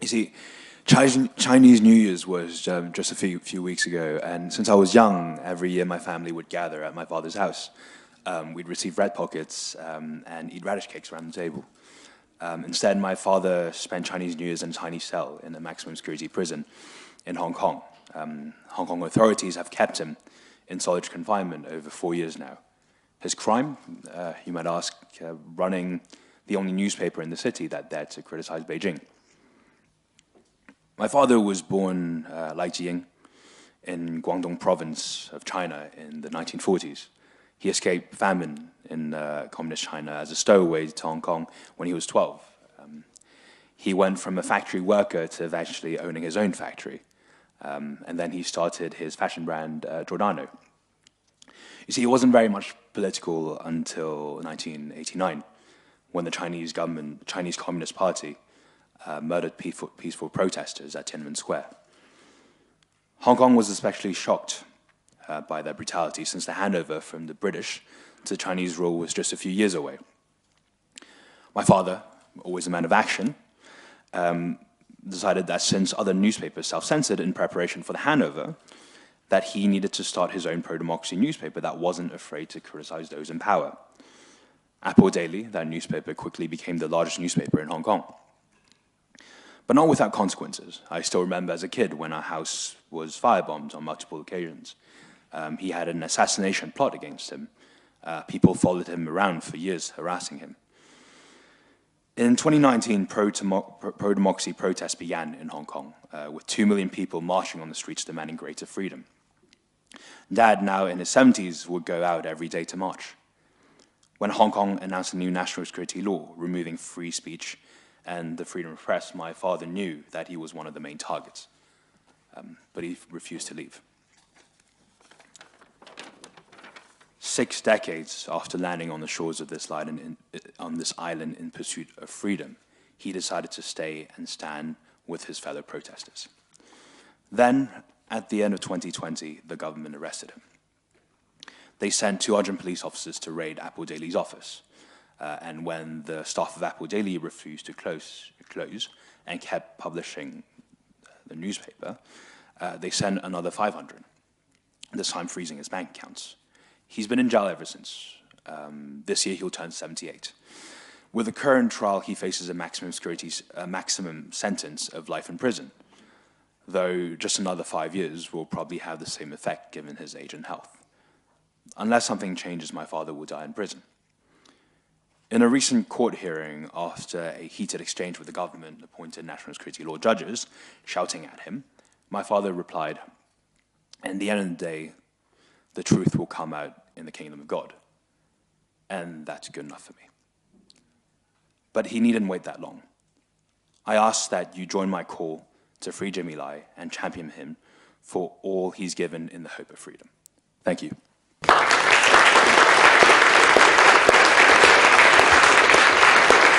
You see, Chinese New Year's was just a few weeks ago, and since I was young, every year my family would gather at my father's house. We'd receive red pockets and eat radish cakes around the table. Instead, my father spent Chinese New Year's in a tiny cell in a maximum security prison in Hong Kong. Hong Kong authorities have kept him in solitary confinement over 4 years now. His crime, you might ask, running the only newspaper in the city that dared to criticize Beijing. My father was born Lai in Guangdong province of China in the 1940s. He escaped famine in communist China as a stowaway to Hong Kong when he was 12. He went from a factory worker to eventually owning his own factory. And then he started his fashion brand, Giordano. You see, he wasn't very much political until 1989, when the Chinese government, Chinese Communist Party, murdered peaceful protesters at Tiananmen Square. Hong Kong was especially shocked by their brutality, since the handover from the British to Chinese rule was just a few years away. My father, always a man of action, decided that since other newspapers self-censored in preparation for the handover, that he needed to start his own pro-democracy newspaper that wasn't afraid to criticize those in power. Apple Daily, that newspaper, quickly became the largest newspaper in Hong Kong. But not without consequences. I still remember as a kid when our house was firebombed on multiple occasions. He had an assassination plot against him. People followed him around for years, harassing him. In 2019, pro-democracy protests began in Hong Kong, with 2 million people marching on the streets demanding greater freedom. Dad, now in his 70s, would go out every day to march. When Hong Kong announced a new national security law, removing free speech and the freedom of press, my father knew that he was one of the main targets, but he refused to leave. 6 decades after landing on the shores of this island in pursuit of freedom, he decided to stay and stand with his fellow protesters. Then, at the end of 2020, the government arrested him. They sent 200 police officers to raid Apple Daily's office. And when the staff of Apple Daily refused to close and kept publishing the newspaper, they sent another 500, this time freezing his bank accounts. He's been in jail ever since. This year he'll turn 78. With the current trial, he faces a maximum sentence of life in prison, though just another 5 years will probably have the same effect given his age and health. Unless something changes, my father will die in prison. In a recent court hearing, after a heated exchange with the government-appointed national security law judges shouting at him, my father replied, "In the end of the day, the truth will come out in the kingdom of God." And that's good enough for me. But he needn't wait that long. I ask that you join my call to free Jimmy Lai and champion him for all he's given in the hope of freedom. Thank you.